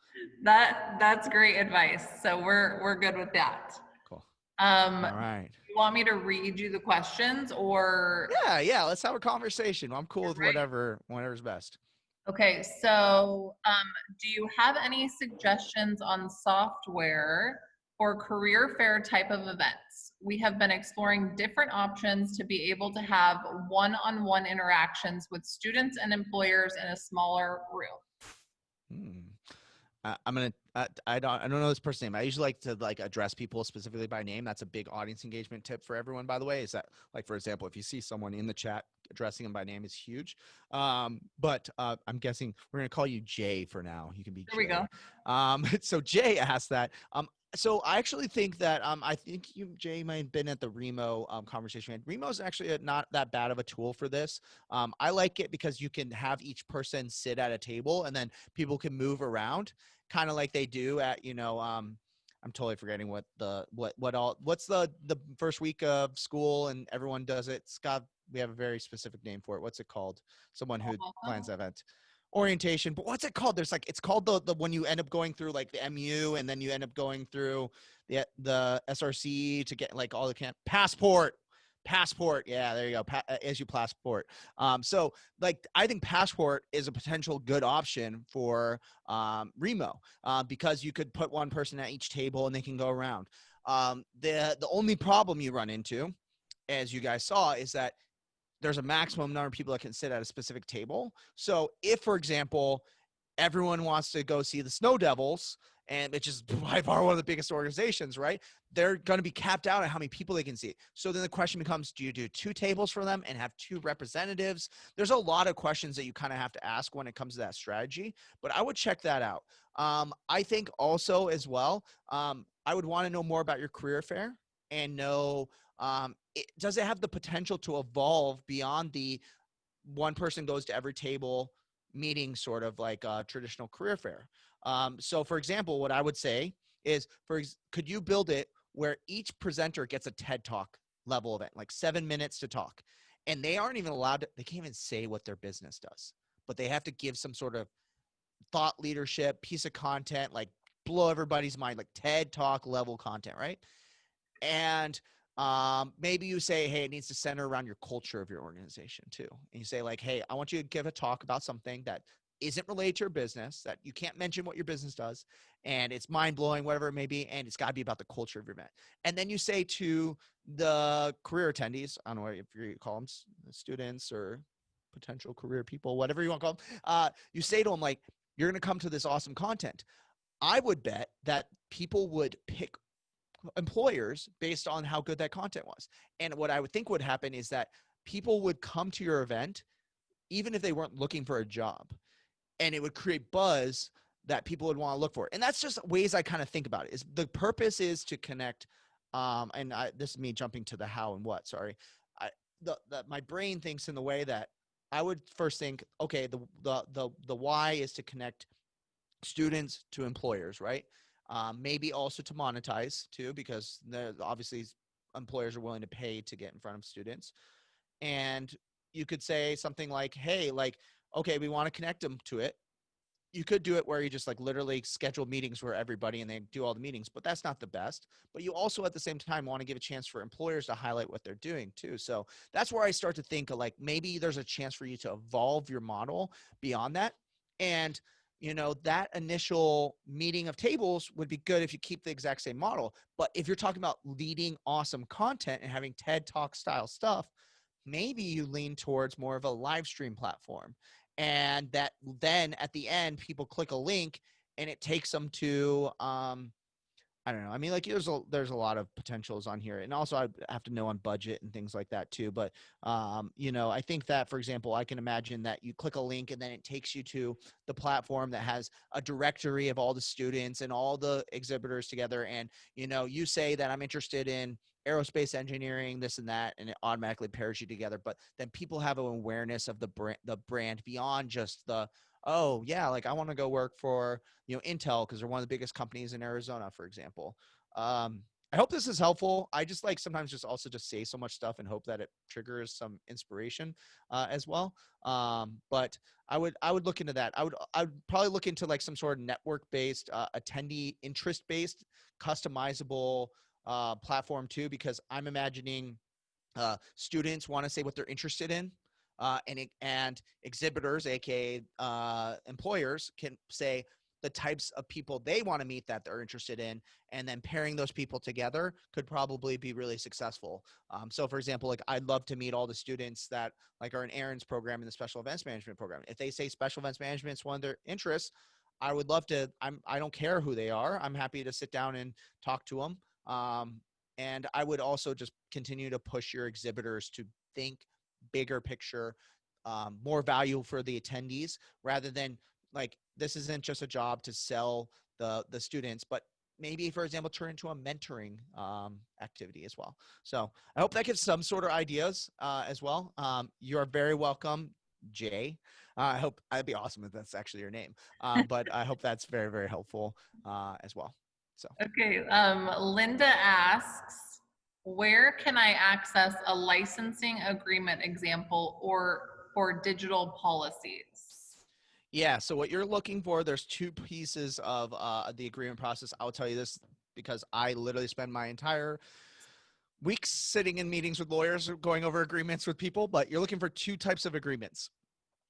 that's great advice. So we're good with that. cool. Um, All right. you want me to read you the questions or Yeah, yeah. Let's have a conversation. I'm cool you're with right? whatever's best. Okay, so do you have any suggestions on software for career fair type of events? We have been exploring different options to be able to have one-on-one interactions with students and employers in a smaller room. Hmm. I'm gonna. I don't know this person's name. I usually like to like address people specifically by name. That's a big audience engagement tip for everyone, by the way. Is that like, for example, if you see someone in the chat, addressing them by name is huge. But I'm guessing we're gonna call you Jay for now. You can be There we go. Jay. So Jay asked that. So I actually think that I think you, Jay, might have been at the Remo conversation. Remo is actually not that bad of a tool for this. I like it because you can have each person sit at a table and then people can move around, kind of like they do at I'm totally forgetting what's the first week of school and everyone does it. Scott, we have a very specific name for it. What's it called? Someone who plans that event. Orientation, but what's it called? There's like, it's called the when you end up going through like the MU and then you end up going through the SRC to get like all the passport. Yeah, there you go. As you passport. So like I think passport is a potential good option for Remo because you could put one person at each table and they can go around. The only problem you run into, as you guys saw, is that there's a maximum number of people that can sit at a specific table. So if, for example, everyone wants to go see the Snow Devils, and which is by far one of the biggest organizations, right? They're going to be capped out at how many people they can see. So then the question becomes, do you do two tables for them and have two representatives? There's a lot of questions that you kind of have to ask when it comes to that strategy, but I would check that out. I think also as well, I would want to know more about your career fair and know, does it have the potential to evolve beyond the one person goes to every table meeting, sort of like a traditional career fair. So for example, what I would say is, could you build it where each presenter gets a TED Talk level event, like 7 minutes to talk, and they aren't even allowed to, they can't even say what their business does, but they have to give some sort of thought leadership piece of content, like blow everybody's mind, like TED Talk level content, right? And maybe you say, hey, it needs to center around your culture of your organization too. And you say like, hey, I want you to give a talk about something that isn't related to your business, that you can't mention what your business does, and it's mind-blowing, whatever it may be, and it's got to be about the culture of your event. And then you say to the career attendees, I don't know if you call them students or potential career people, whatever you want to call them, you say to them, like, you're going to come to this awesome content. I would bet that people would pick employers based on how good that content was. And what I would think would happen is that people would come to your event even if they weren't looking for a job, and it would create buzz that people would want to look for. And that's just ways I kind of think about it. Is the purpose is to connect. This is me jumping to the how and what. Sorry, my brain thinks in the way that I would first think, okay, the why is to connect students to employers, right? Maybe also to monetize too, because obviously employers are willing to pay to get in front of students. And you could say something like, hey, like, okay, we want to connect them to it. You could do it where you just like literally schedule meetings for everybody and they do all the meetings, but that's not the best. But you also at the same time want to give a chance for employers to highlight what they're doing too. So that's where I start to think of like, maybe there's a chance for you to evolve your model beyond that. And that initial meeting of tables would be good if you keep the exact same model. But if you're talking about leading awesome content and having TED Talk style stuff, maybe you lean towards more of a live stream platform, and that then at the end people click a link and it takes them to I don't know. I mean, like there's a lot of potentials on here, and also I have to know on budget and things like that too. But I think that, for example, I can imagine that you click a link and then it takes you to the platform that has a directory of all the students and all the exhibitors together, and you say that I'm interested in aerospace engineering, this and that, and it automatically pairs you together. But then people have an awareness of the brand beyond just the, oh yeah, like I want to go work for Intel because they're one of the biggest companies in Arizona, for example. I hope this is helpful. I just like sometimes just also just say so much stuff and hope that it triggers some inspiration as well. But I would look into that. I would probably look into like some sort of network based, attendee interest based, customizable platform too, because I'm imagining students want to say what they're interested in, and exhibitors, aka employers, can say the types of people they want to meet that they're interested in, and then pairing those people together could probably be really successful. So, for example, like I'd love to meet all the students that like are in Aaron's program in the special events management program. If they say special events management is one of their interests, I would love to. I don't care who they are. I'm happy to sit down and talk to them. And I would also just continue to push your exhibitors to think bigger picture, more value for the attendees, rather than like, this isn't just a job to sell the students, but maybe, for example, turn into a mentoring activity as well. So I hope that gives some sort of ideas as well. You are very welcome, Jay. I hope that'd be awesome if that's actually your name. But I hope that's very, very helpful as well. So. Okay, Linda asks, where can I access a licensing agreement example or for digital policies? Yeah, so what you're looking for, there's two pieces of the agreement process. I'll tell you this because I literally spend my entire weeks sitting in meetings with lawyers going over agreements with people, but you're looking for two types of agreements.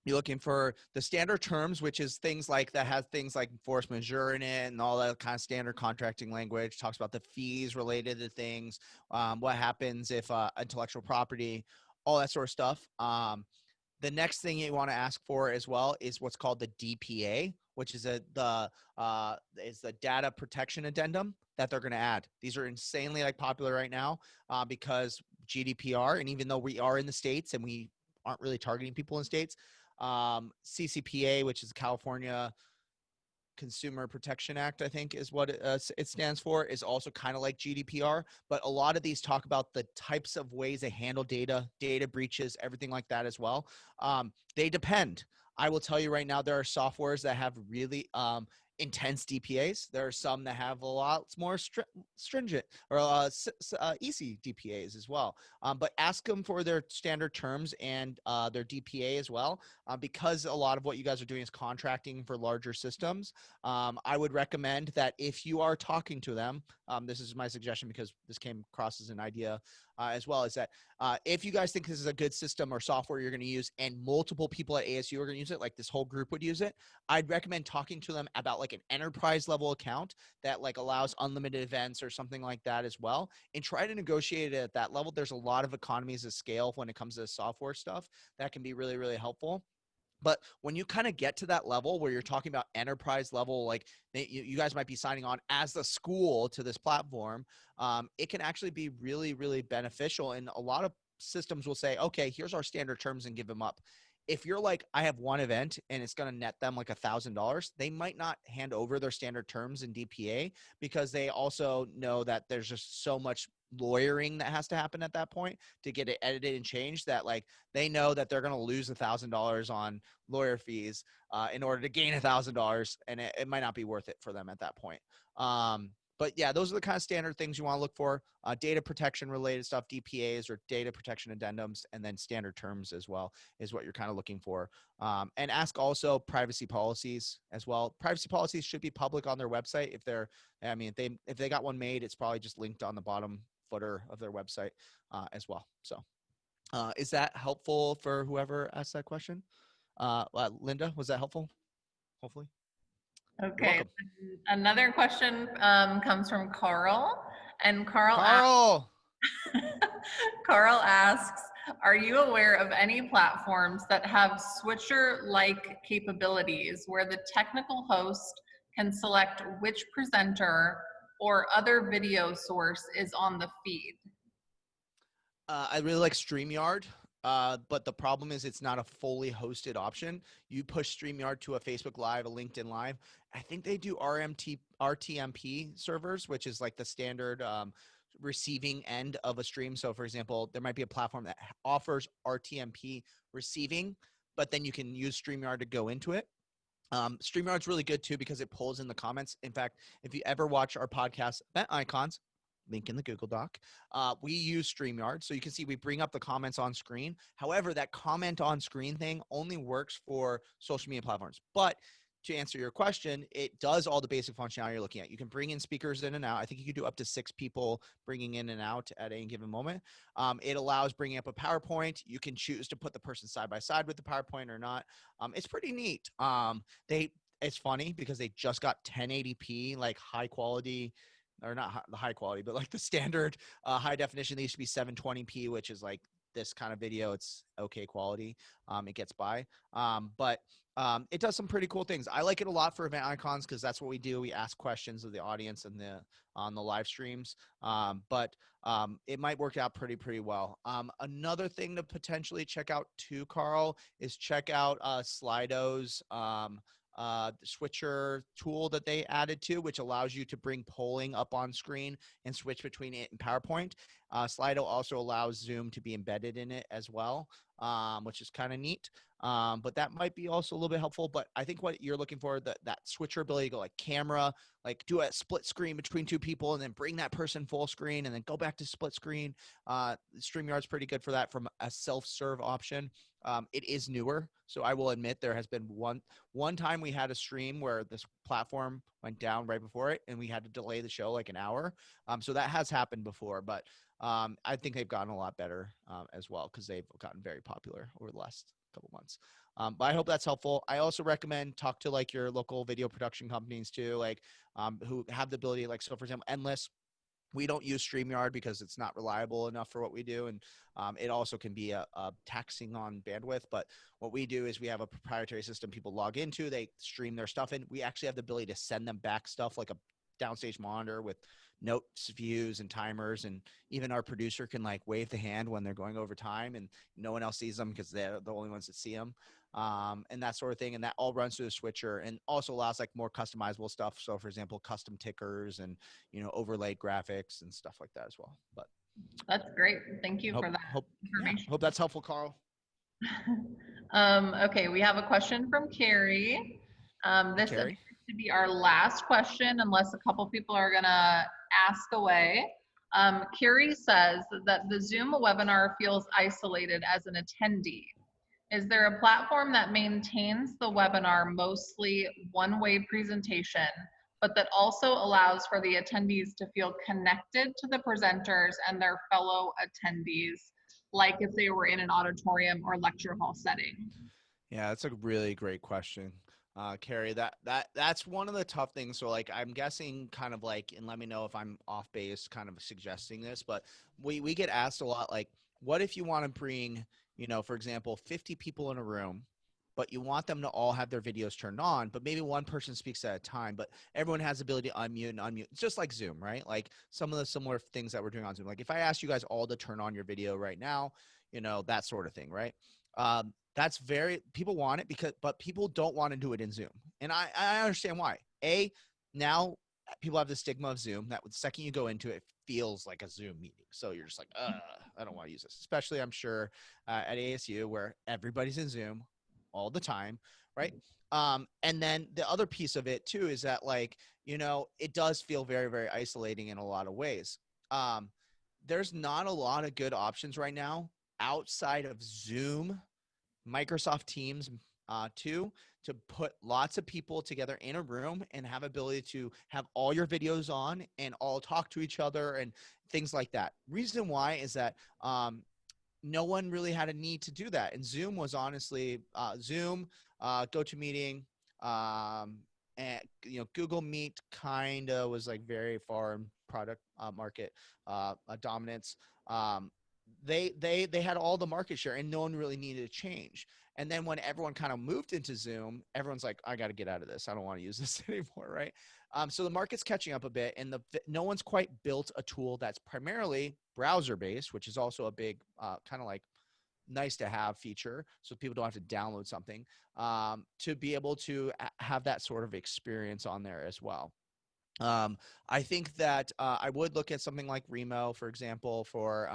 You're looking for the standard terms, which is things like that has things like force majeure in it and all that kind of standard contracting language, talks about the fees related to things, what happens if intellectual property, all that sort of stuff. The next thing you want to ask for as well is what's called the DPA, which is the data protection addendum that they're going to add. These are insanely like popular right now because GDPR, and even though we are in the States and we aren't really targeting people in states, CCPA, which is California Consumer Protection Act, I think is what it stands for, is also kind of like GDPR. But a lot of these talk about the types of ways they handle data breaches, everything like that as well. They depend. I will tell you right now, there are softwares that have really intense DPAs. There are some that have a lot more stringent or easy DPAs as well. But ask them for their standard terms and their DPA as well, because a lot of what you guys are doing is contracting for larger systems. I would recommend that if you are talking to them, this is my suggestion because this came across as an idea as well, is that if you guys think this is a good system or software you're going to use and multiple people at ASU are going to use it, like this whole group would use it, I'd recommend talking to them about like an enterprise level account that like allows unlimited events or something like that as well, and try to negotiate it at that level. There's a lot of economies of scale when it comes to software stuff that can be really, really helpful. But when you kind of get to that level where you're talking about enterprise level, like you guys might be signing on as the school to this platform, it can actually be really, really beneficial. And a lot of systems will say, okay, here's our standard terms and give them up. If you're like, I have one event and it's going to net them like $1,000, they might not hand over their standard terms in DPA because they also know that there's just so much lawyering that has to happen at that point to get it edited and changed, that like they know that they're going to lose $1,000 on lawyer fees in order to gain $1,000, and it might not be worth it for them at that point. But yeah, those are the kind of standard things you want to look for. Data protection related stuff, DPAs or data protection addendums, and then standard terms as well is what you're kind of looking for. And ask also privacy policies as well. Privacy policies should be public on their website. If they got one made, it's probably just linked on the bottom footer of their website as well. So is that helpful for whoever asked that question? Linda, was that helpful? Hopefully. You're Okay, welcome. another question comes from Carl, and Carl. Carl asks, are you aware of any platforms that have switcher-like capabilities where the technical host can select which presenter or other video source is on the feed? I really like StreamYard, but the problem is it's not a fully hosted option. You push StreamYard to a Facebook Live, a LinkedIn Live. I think they do RTMP servers, which is like the standard receiving end of a stream. So, for example, there might be a platform that offers RTMP receiving, but then you can use StreamYard to go into it. StreamYard's really good too because it pulls in the comments. In fact, if you ever watch our podcast, Event Icons, link in the Google Doc, we use StreamYard. So you can see we bring up the comments on screen. However, that comment on screen thing only works for social media platforms. But to answer your question, it does all the basic functionality you're looking at. You can bring in speakers in and out. I think you can do up to 6 people bringing in and out at any given moment. It allows bringing up a PowerPoint. You can choose to put the person side by side with the PowerPoint or not. It's pretty neat. It's funny because they just got 1080p, like high quality, or not the high quality, but like the standard high definition. They used to be 720p, which is like this kind of video. It's okay quality. It gets by. But it does some pretty cool things. I like it a lot for event icons because that's what we do. We ask questions of the audience and on the live streams. But it might work out pretty well. Another thing to potentially check out too, Carl, is check out Slido's switcher tool that they added to, which allows you to bring polling up on screen and switch between it and PowerPoint. Slido also allows Zoom to be embedded in it as well, which is kind of neat. But that might be also a little bit helpful. But I think what you're looking for, that switcher ability to go like camera, like do a split screen between 2 people and then bring that person full screen and then go back to split screen. StreamYard's pretty good for that from a self-serve option. It is newer, so I will admit there has been one time we had a stream where this platform went down right before it, and we had to delay the show like an hour. So that has happened before, but I think they've gotten a lot better as well because they've gotten very popular over the last couple months. But I hope that's helpful. I also recommend talk to like your local video production companies too, like who have the ability, like, so for example, Endless. We don't use StreamYard because it's not reliable enough for what we do. And it also can be a taxing on bandwidth. But what we do is we have a proprietary system people log into, they stream their stuff in. We actually have the ability to send them back stuff like a downstage monitor with notes, views, and timers. And even our producer can like wave the hand when they're going over time and no one else sees them because they're the only ones that see them. And that sort of thing. And that all runs through the switcher and also allows like more customizable stuff. So for example, custom tickers and, overlaid graphics and stuff like that as well. But that's great. Thank you for that information. Hope that's helpful, Carl. Okay, we have a question from Carrie. Carrie. to be our last question, unless a couple people are gonna ask away. Carrie says that the Zoom webinar feels isolated as an attendee. Is there a platform that maintains the webinar mostly one-way presentation, but that also allows for the attendees to feel connected to the presenters and their fellow attendees, like if they were in an auditorium or lecture hall setting? Yeah, that's a really great question, Carrie. That's one of the tough things. So, like, I'm guessing, kind of like, and let me know if I'm off base, kind of suggesting this, but we get asked a lot, like, what if you want to bring, for example, 50 people in a room, but you want them to all have their videos turned on, but maybe one person speaks at a time, but everyone has the ability to unmute and unmute. It's just like Zoom, right? Like some of the similar things that we're doing on Zoom. Like if I ask you guys all to turn on your video right now, that sort of thing, right? That's very, people want it but people don't want to do it in Zoom. And I understand why. Now people have the stigma of Zoom that the second you go into it, it feels like a Zoom meeting. So you're just like, I don't want to use this, especially I'm sure at ASU where everybody's in Zoom all the time, right? And then the other piece of it too is that, like, it does feel very, very isolating in a lot of ways. There's not a lot of good options right now outside of Zoom, Microsoft Teams, too, to put lots of people together in a room and have ability to have all your videos on and all talk to each other and things like that. Reason why is that no one really had a need to do that. And Zoom was honestly Zoom, GoToMeeting, and Google Meet kind of was like very far in product market dominance. They had all the market share, and no one really needed to change. And then when everyone kind of moved into Zoom, everyone's like, I got to get out of this. I don't want to use this anymore, right? So the market's catching up a bit, and no one's quite built a tool that's primarily browser based, which is also a big kind of like nice to have feature, so people don't have to download something to be able to have that sort of experience on there as well. I think that I would look at something like Remo, for example, for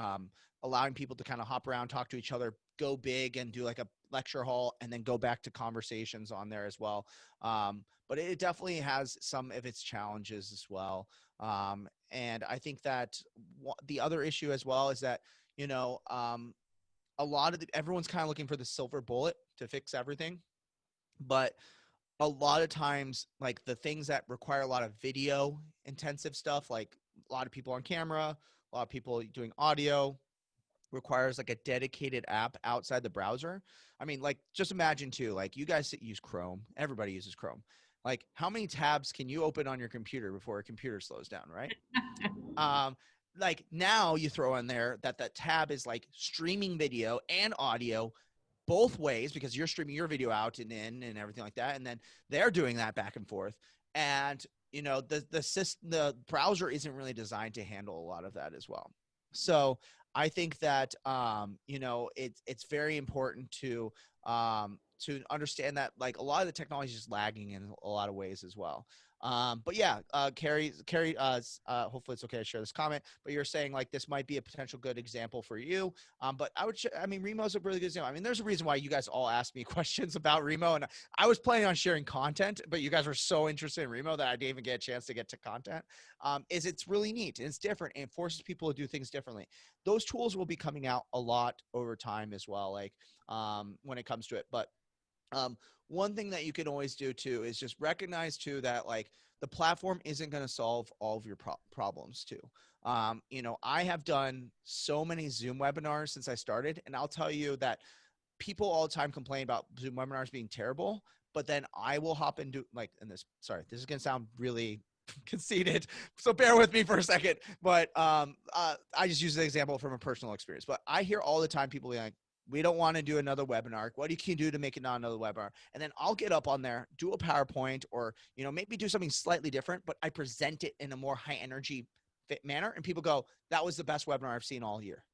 allowing people to kind of hop around, talk to each other, go big and do like a lecture hall, and then go back to conversations on there as well. But it definitely has some of its challenges as well. And I think that the other issue as well is that, a lot of everyone's kind of looking for the silver bullet to fix everything. But a lot of times, like the things that require a lot of video intensive stuff, like a lot of people on camera, a lot of people doing audio, requires like a dedicated app outside the browser. I mean, like, just imagine too, like, you guys use Chrome, everybody uses Chrome. Like, how many tabs can you open on your computer before a computer slows down, right? um like, now you throw in there that that tab is like streaming video and audio both ways, because you're streaming your video out and in and everything like that, and then they're doing that back and forth. And the browser isn't really designed to handle a lot of that as well. So I think that it's very important to understand that, like, a lot of the technology is lagging in a lot of ways as well. But yeah, Carrie, hopefully it's okay to share this comment, but you're saying like this might be a potential good example for you. But I mean, Remo's a really good example. I mean, there's a reason why you guys all asked me questions about Remo, and I was planning on sharing content, but you guys were so interested in Remo that I didn't even get a chance to get to content. It's really neat and it's different and it forces people to do things differently. Those tools will be coming out a lot over time as well, like when it comes to it. But one thing that you can always do too is just recognize too that, like, the platform isn't going to solve all of your problems too. I have done so many Zoom webinars since I started, and I'll tell you that people all the time complain about Zoom webinars being terrible, but then I will hop into, like, and this is going to sound really conceited, so bear with me for a second, but I just use the example from a personal experience. But I hear all the time people being like, we don't want to do another webinar. What can you do to make it not another webinar? And then I'll get up on there, do a PowerPoint, or maybe do something slightly different, but I present it in a more high energy fit manner, and people go, that was the best webinar I've seen all year.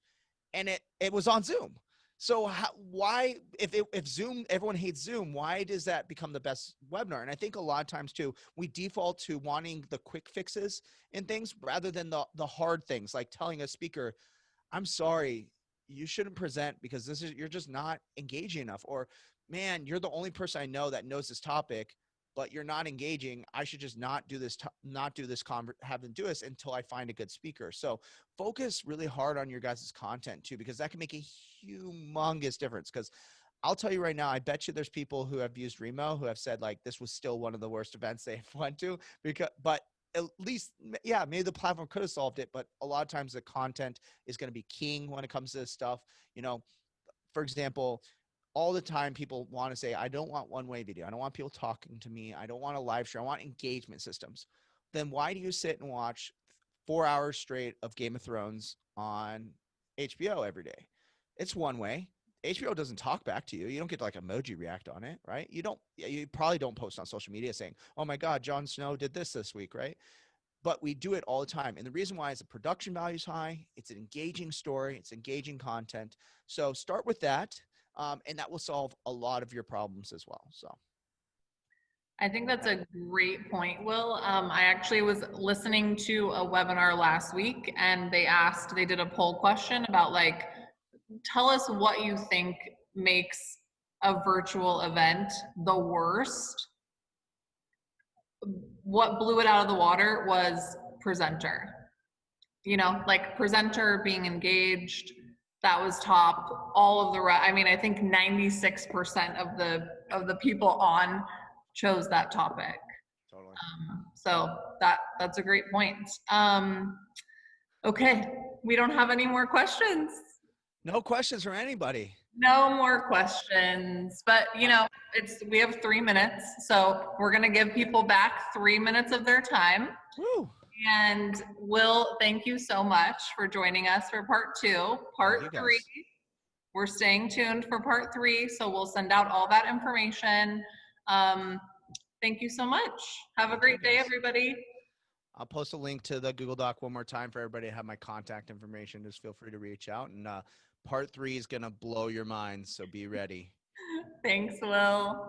And it was on Zoom. So why, if Zoom, everyone hates Zoom, why does that become the best webinar? And I think a lot of times too, we default to wanting the quick fixes in things rather than the hard things, like telling a speaker, I'm sorry, you shouldn't present because you're just not engaging enough. Or, man, you're the only person I know that knows this topic, but you're not engaging. I should just not do this, have them do this until I find a good speaker. So focus really hard on your guys' content too, because that can make a humongous difference. Because I'll tell you right now, I bet you there's people who have used Remo who have said like this was still one of the worst events they've went to, but at least, yeah, maybe the platform could have solved it, but a lot of times the content is going to be king when it comes to this stuff. You know, for example, all the time people want to say, I don't want one-way video. I don't want people talking to me. I don't want a live stream. I want engagement systems. Then why do you sit and watch 4 hours straight of Game of Thrones on HBO every day? It's one way. HBO doesn't talk back to you. You don't get to like emoji react on it, right? You probably don't post on social media saying, oh my God, Jon Snow did this week, right? But we do it all the time. And the reason why is the production value is high. It's an engaging story. It's engaging content. So start with that. And that will solve a lot of your problems as well. So I think that's a great point, Will. I actually was listening to a webinar last week and they did a poll question about like, tell us what you think makes a virtual event the worst. What blew it out of the water was presenter. You know, like presenter being engaged, that was top. All of the I mean, I think 96% of the people on chose that topic. totally. So that's a great point. Okay, we don't have any more questions. No questions from anybody. No more questions, but you know, we have 3 minutes, so we're gonna give people back 3 minutes of their time. Woo. And Will, thank you so much for joining us for part two. Part three, we're staying tuned for part three, so we'll send out all that information. Thank you so much. Have a great day, everybody. I'll post a link to the Google Doc one more time for everybody to have my contact information. Just feel free to reach out. And part 3 is going to blow your mind, so be ready. Thanks, Will.